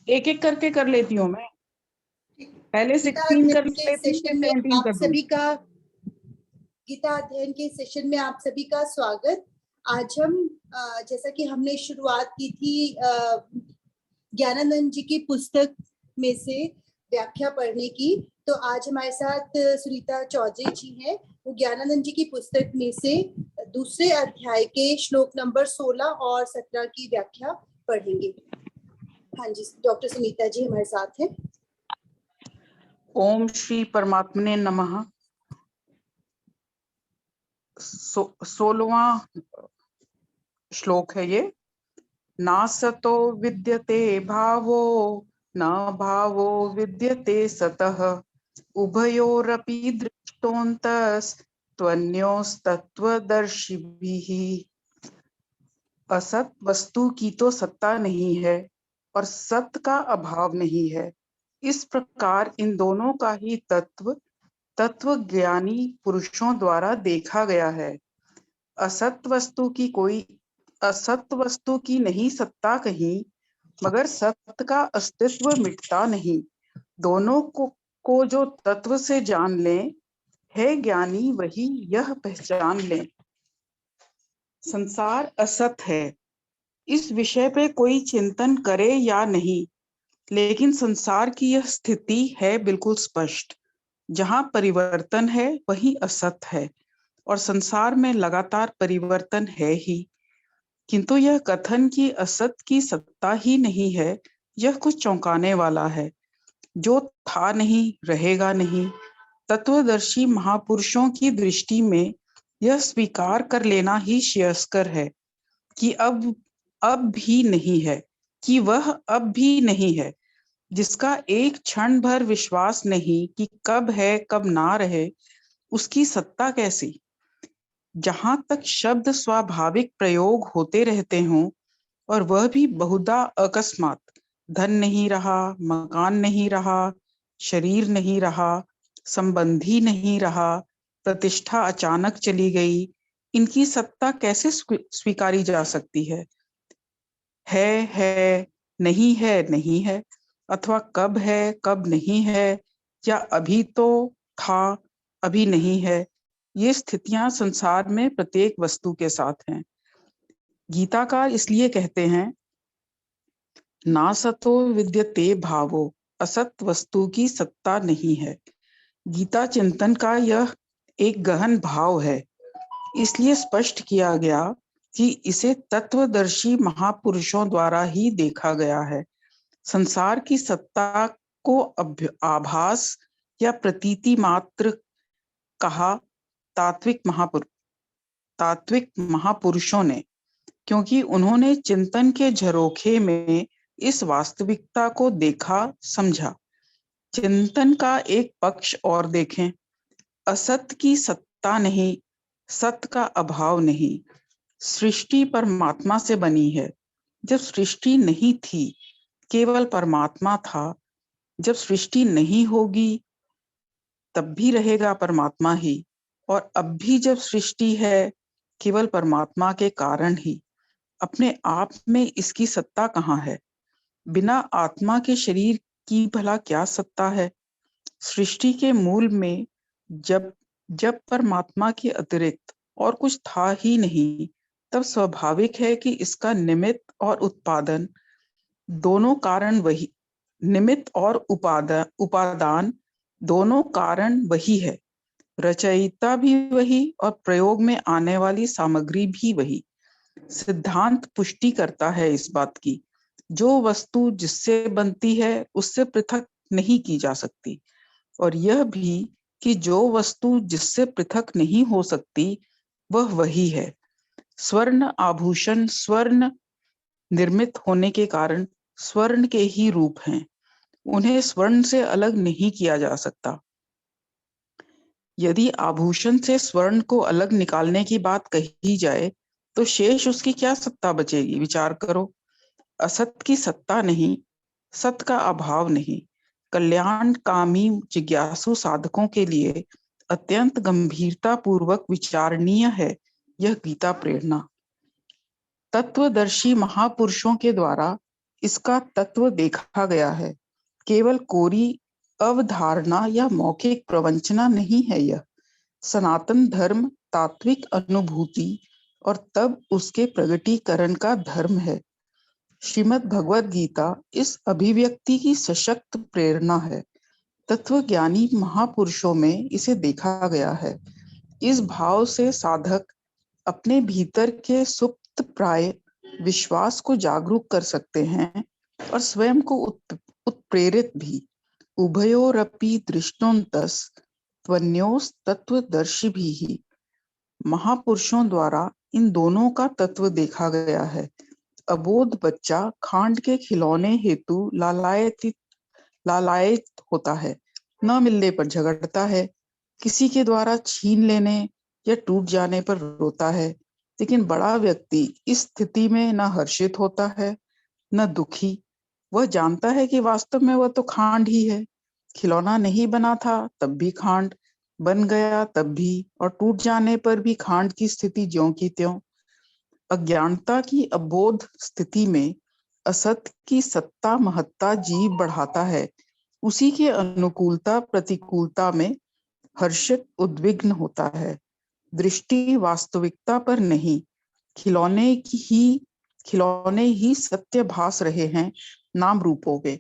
एक एक करके कर लेती हूँ मैं, पहले गीता 16 कर अध्ययन के लेती हूँ, सेशन में 17 आप कर दूँ। सभी का गीता अध्ययन के सेशन में आप सभी का स्वागत। आज हम जैसा कि हमने शुरुआत की थी ज्ञानानंद जी की पुस्तक में से व्याख्या पढ़ने की, तो आज हमारे साथ सुनीता चौधरी जी हैं। वो ज्ञानानंद जी की पुस्तक में से दूसरे अध्याय के श्लोक नंबर 16 और 17 की व्याख्या पढ़ेंगे। हाँ जी, डॉक्टर सुनीता जी हमारे साथ हैं। ओम श्री परमात्मने नमः। 16वां श्लोक है ये। ना सतो विद्यते भावो न भावो विद्यते सतः उभयोरपि दृष्टोऽन्तस्त्वन्योस्तत्त्वदर्शिभिः। असत वस्तु की तो सत्ता नहीं है और सत्य का अभाव नहीं है। इस प्रकार इन दोनों का ही तत्व ज्ञानी पुरुषों द्वारा देखा गया है। असत वस्तु की नहीं सत्ता कहीं, मगर सत्य का अस्तित्व मिटता नहीं। दोनों को जो तत्व से जान ले है ज्ञानी, वही यह पहचान ले संसार असत है। इस विषय पे कोई चिंतन करे या नहीं, लेकिन संसार की यह स्थिति है बिल्कुल स्पष्ट। जहाँ परिवर्तन है वही असत है और संसार में लगातार परिवर्तन है ही। किंतु यह कथन कि असत की सत्ता ही नहीं है, यह कुछ चौंकाने वाला है। जो था नहीं रहेगा नहीं। तत्वदर्शी महापुरुषों की दृष्टि में यह स्वीकार कर लेना ही श्रेयस्कर है कि अब भी नहीं है, कि वह अब भी नहीं है। जिसका एक क्षण भर विश्वास नहीं कि कब है कब ना रहे, उसकी सत्ता कैसी। जहां तक शब्द स्वाभाविक प्रयोग होते रहते हों, और वह भी बहुधा अकस्मात, धन नहीं रहा, मकान नहीं रहा, शरीर नहीं रहा, संबंधी नहीं रहा, प्रतिष्ठा अचानक चली गई, इनकी सत्ता कैसे स्वीकारी जा सकती है? नहीं है नहीं है, अथवा कब है कब नहीं है, या अभी तो था अभी नहीं है। ये स्थितियां संसार में प्रत्येक वस्तु के साथ हैं। गीताकार इसलिए कहते हैं, ना सतो विद्यते भावो, असत वस्तु की सत्ता नहीं है। गीता चिंतन का यह एक गहन भाव है। इसलिए स्पष्ट किया गया कि इसे तत्वदर्शी महापुरुषों द्वारा ही देखा गया है। संसार की सत्ता को आभास या प्रतीति मात्र कहा तात्विक महापुरुषों ने, क्योंकि उन्होंने चिंतन के झरोखे में इस वास्तविकता को देखा समझा। चिंतन का एक पक्ष और देखें। असत की सत्ता नहीं, सत्य का अभाव नहीं। सृष्टि परमात्मा से बनी है। जब सृष्टि नहीं थी, केवल परमात्मा था। जब सृष्टि नहीं होगी, तब भी रहेगा परमात्मा ही। और अब भी जब सृष्टि है, केवल परमात्मा के कारण ही। अपने आप में इसकी सत्ता कहाँ है? बिना आत्मा के शरीर की भला क्या सत्ता है? सृष्टि के मूल में जब जब परमात्मा के अतिरिक्त और कुछ था ही नहीं, तब स्वाभाविक है कि इसका निमित्त और उत्पादन दोनों कारण वही निमित्त और उपादान दोनों कारण वही है। रचयिता भी वही और प्रयोग में आने वाली सामग्री भी वही। सिद्धांत पुष्टि करता है इस बात की। जो वस्तु जिससे बनती है, उससे पृथक नहीं की जा सकती। और यह भी कि जो वस्तु जिससे पृथक नहीं हो सकती, वह वही है। स्वर्ण आभूषण स्वर्ण निर्मित होने के कारण स्वर्ण के ही रूप हैं। उन्हें स्वर्ण से अलग नहीं किया जा सकता। यदि आभूषण से स्वर्ण को अलग निकालने की बात कही जाए, तो शेष उसकी क्या सत्ता बचेगी? विचार करो। असत की सत्ता नहीं, सत का अभाव नहीं। कल्याणकामी जिज्ञासु साधकों के लिए अत्यंत गंभीरता पूर्वक विचारणीय है यह गीता प्रेरणा। तत्वदर्शी महापुरुषों के द्वारा इसका तत्व देखा गया है। केवल कोरी अवधारणा या मौखिक प्रवंचना नहीं है यह। सनातन धर्म तात्विक अनुभूति और तब उसके प्रगटीकरण का धर्म है। श्रीमद् भगवद गीता इस अभिव्यक्ति की सशक्त प्रेरणा है। तत्वज्ञानी महापुरुषों में इसे देखा गया है। इस भाव से साधक अपने भीतर के सुप्त प्राय विश्वास को जागरूक कर सकते हैं और स्वयं को उत्प्रेरित भी। उभयोरपि दृष्टोन्तस त्वन्योस तत्वदर्शिभिः। महापुरुषों द्वारा इन दोनों का तत्व देखा गया है। अबोध बच्चा खांड के खिलौने हेतु लालायित होता है, न मिलने पर झगड़ता है, किसी के द्वारा छीन लेने या टूट जाने पर रोता है। लेकिन बड़ा व्यक्ति इस स्थिति में न हर्षित होता है न दुखी। वह जानता है कि वास्तव में वह तो खांड ही है। खिलौना नहीं बना था तब भी खांड, बन गया तब भी, और टूट जाने पर भी खांड की स्थिति ज्यों की त्यों। अज्ञानता की अबोध स्थिति में असत की सत्ता महत्ता जीव बढ़ाता है। उसी के अनुकूलता प्रतिकूलता में हर्षित उद्विग्न होता है। दृष्टि वास्तविकता पर नहीं, खिलौने ही सत्य भास रहे हैं नाम रूपों के।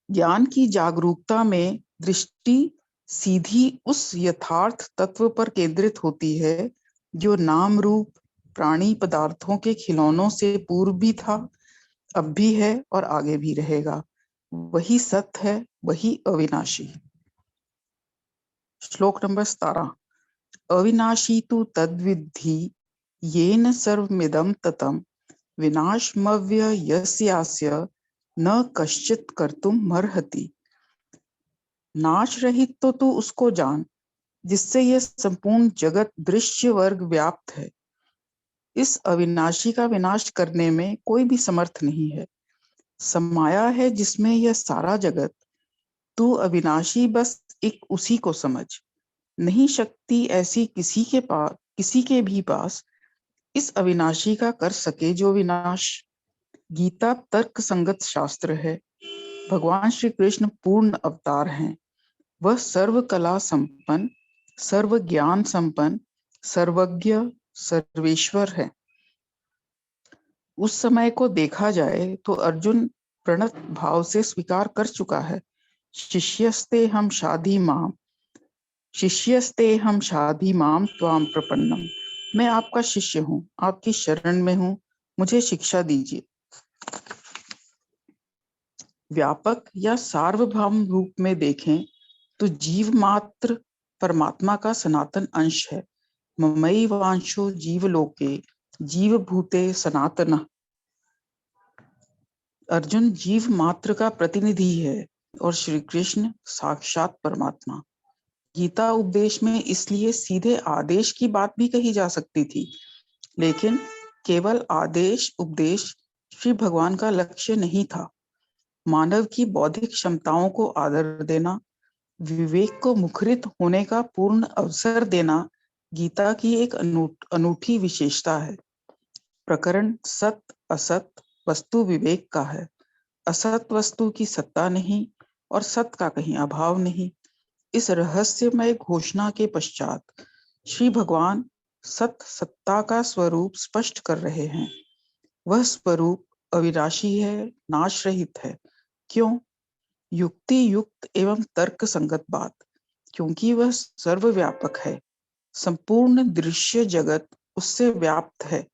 ज्ञान की जागरूकता में दृष्टि सीधी उस यथार्थ तत्व पर केंद्रित होती है जो नाम रूप प्राणी पदार्थों के खिलौनों से पूर्व भी था, अब भी है और आगे भी रहेगा। वही सत्य है, वही अविनाशी। श्लोक नंबर 17। अविनाशी तु तद्विद्धि येन सर्वमिदं ततं विनाशमव्ययस्यास्य न कश्चित् कर्तुमर्हति। नाश रहित तो तू उसको जान जिससे यह संपूर्ण जगत दृश्य वर्ग व्याप्त है। इस अविनाशी का विनाश करने में कोई भी समर्थ नहीं है। समाया है जिसमें यह सारा जगत। तू अविनाशी बस एक उसी को समझ। नहीं शक्ति ऐसी किसी के भी पास इस अविनाशी का कर सके जो विनाश। गीता तर्क संगत शास्त्र है। भगवान श्री कृष्ण पूर्ण अवतार हैं। वह सर्व कला संपन्न, सर्व ज्ञान संपन्न, सर्वज्ञ, सर्वेश्वर है। उस समय को देखा जाए तो अर्जुन प्रणत भाव से स्वीकार कर चुका है। शिष्यस्ते हम शाधि माम त्वाम प्रपन्नम। मैं आपका शिष्य हूँ, आपकी शरण में हूँ, मुझे शिक्षा दीजिए। व्यापक या सार्वभौम रूप में देखें तो जीव मात्र परमात्मा का सनातन अंश है। ममई वांशो जीवलोके जीव भूते सनातन। अर्जुन जीव मात्र का प्रतिनिधि है और श्री कृष्ण साक्षात परमात्मा। गीता उपदेश में इसलिए सीधे आदेश की बात भी कही जा सकती थी, लेकिन केवल आदेश उपदेश श्री भगवान का लक्ष्य नहीं था। मानव की बौद्धिक क्षमताओं को आदर देना, विवेक को मुखरित होने का पूर्ण अवसर देना गीता की एक अनूठी विशेषता है। प्रकरण सत असत वस्तु विवेक का है। असत वस्तु की सत्ता नहीं और सत का कहीं अभाव नहीं। इस रहस्यमय घोषणा के पश्चात श्री भगवान सत्ता का स्वरूप स्पष्ट कर रहे हैं। वह स्वरूप अविनाशी है, नाश रहित है। क्यों? युक्ति युक्त एवं तर्क संगत बात, क्योंकि वह सर्वव्यापक है। संपूर्ण दृश्य जगत उससे व्याप्त है।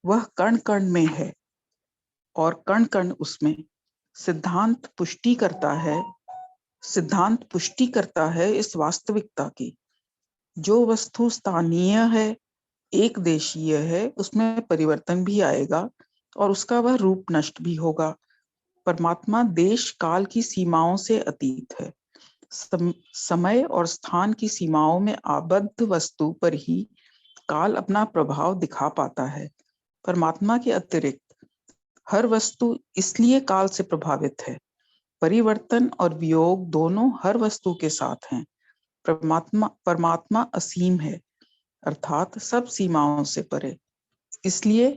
वह कण कण में है और कण कण उसमें। सिद्धांत पुष्टि करता है इस वास्तविकता की। जो वस्तु स्थानीय है, एक देशीय है, उसमें परिवर्तन भी आएगा और उसका वह रूप नष्ट भी होगा। परमात्मा देश काल की सीमाओं से अतीत है। समय और स्थान की सीमाओं में आबद्ध वस्तु पर ही काल अपना प्रभाव दिखा पाता है। परमात्मा के अतिरिक्त हर वस्तु इसलिए काल से प्रभावित है। परिवर्तन और वियोग दोनों हर वस्तु के साथ हैं। परमात्मा असीम है, अर्थात सब सीमाओं से परे। इसलिए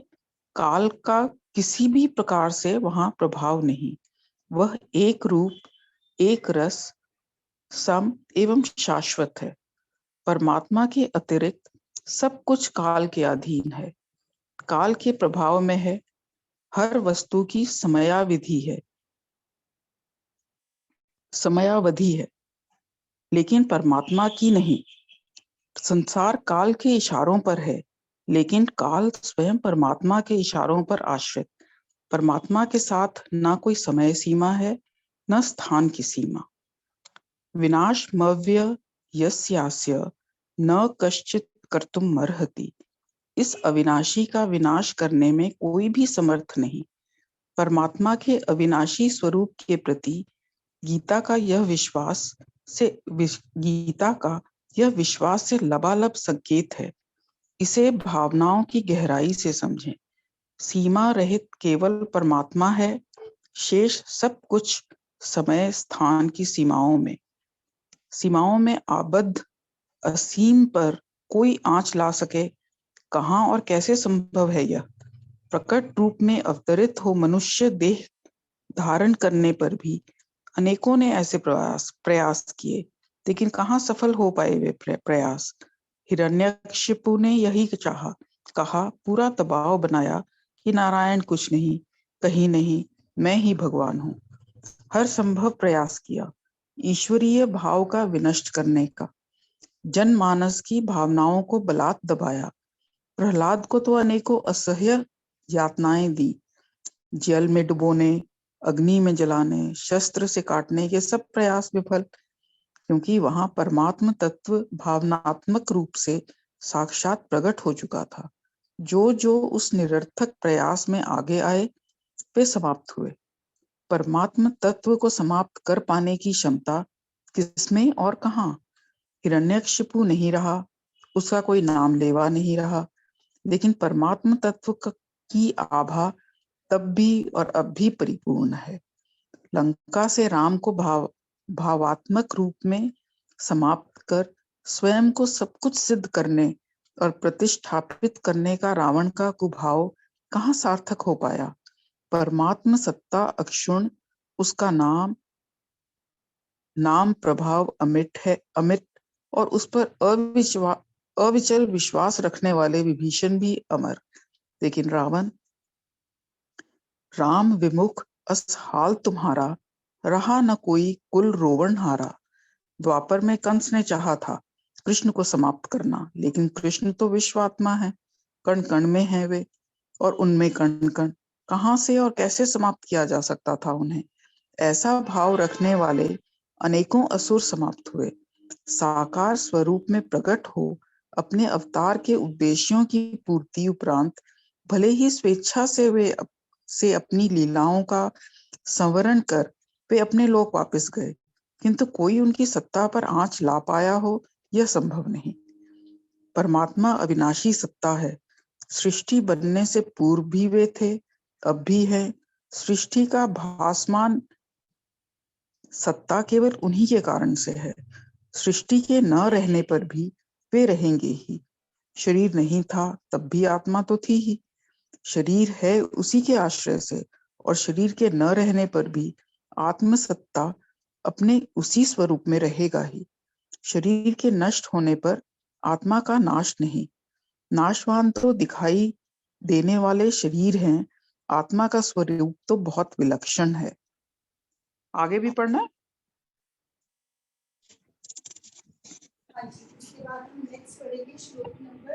काल का किसी भी प्रकार से वहां प्रभाव नहीं। वह एक रूप, एक रस, सम एवं शाश्वत है। परमात्मा के अतिरिक्त सब कुछ काल के अधीन है, काल के प्रभाव में है। हर वस्तु की समयावधि है, लेकिन परमात्मा की नहीं। संसार काल के इशारों पर है, लेकिन काल स्वयं परमात्मा के इशारों पर आश्रित। परमात्मा के साथ ना कोई समय सीमा है, न स्थान की सीमा। विनाशमव्य यस्यास्य न कश्चित कर्तुम अर्हति। इस अविनाशी का विनाश करने में कोई भी समर्थ नहीं। परमात्मा के अविनाशी स्वरूप के प्रति गीता का यह विश्वास से लबालब संकेत है। इसे भावनाओं की गहराई से समझें। सीमा रहित केवल परमात्मा है, शेष सब कुछ समय स्थान की सीमाओं में आबद्ध असीम पर कोई आंच ला सके, कहाँ और कैसे संभव है यह? प्रकट रूप में अवतरित हो मनुष्य देह धारण करने पर भी अनेकों ने ऐसे प्रयास किए, लेकिन कहाँ सफल हो पाए वे प्रयास। हिरण्यकशिपु ने यही चाहा, कहा, पूरा दबाव बनाया कि नारायण कुछ नहीं, कहीं नहीं, मैं ही भगवान हूँ। हर संभव प्रयास किया ईश्वरीय भाव का विनष्ट करने का। जनमानस की भावनाओं को बलात् दबाया। प्रहलाद को तो अनेकों असह्य यातनाएं दी। जल में डुबोने, अग्नि में जलाने, शस्त्र से काटने के सब प्रयास विफल, क्योंकि वहां परमात्म तत्व भावनात्मक रूप से साक्षात प्रकट हो चुका था। जो जो उस निरर्थक प्रयास में आगे आए, वे समाप्त हुए। परमात्म तत्व को समाप्त कर पाने की क्षमता किसमें और कहाँ? हिरण्यकशिपु नहीं रहा, उसका कोई नाम लेवा नहीं रहा, लेकिन परमात्म तत्व की आभा तब भी और अब भी परिपूर्ण है। लंका से राम को भावात्मक रूप में समाप्त कर स्वयं को सब कुछ सिद्ध करने और प्रतिष्ठापित करने का रावण का कुभाव कहाँ सार्थक हो पाया? परमात्म सत्ता अक्षुण, उसका नाम प्रभाव अमिट, और उस पर अविचल विश्वास रखने वाले विभीषण भी अमर। लेकिन राम विमुख अस हाल तुम्हारा, रहा न कोई कुल रोवण हारा। द्वापर में कंस ने चाहा था कृष्ण को समाप्त करना, लेकिन कृष्ण तो विश्वात्मा है, कण कण में है वे, और उनमें कण कण। कहाँ से और कैसे समाप्त किया जा सकता था उन्हें? ऐसा भाव रखने वाले अनेकों असुर समाप्त हुए। साकार स्वरूप में प्रकट हो अपने अवतार के उद्देश्यों की पूर्ति उपरांत भले ही स्वेच्छा से अपनी लीलाओं का संवरण कर वे अपने लोक वापस गए, किंतु कोई उनकी सत्ता पर आंच ला पाया हो, यह संभव नहीं। परमात्मा अविनाशी सत्ता है। सृष्टि बनने से पूर्व भी वे थे, अब भी है। सृष्टि का भासमान सत्ता केवल उन्हीं के कारण से है। सृष्टि के न रहने पर भी वे रहेंगे ही। शरीर नहीं था तब भी आत्मा तो थी ही। शरीर है उसी के आश्रय से, और शरीर के न रहने पर भी आत्मसत्ता अपने उसी स्वरूप में रहेगा ही। शरीर के नष्ट होने पर आत्मा का नाश नहीं। नाशवान तो दिखाई देने वाले शरीर हैं, आत्मा का स्वरूप तो बहुत विलक्षण है। आगे भी पढ़ना। हाँ जी, उसके बाद हम नेक्स्ट पढ़ेंगे श्लोक नंबर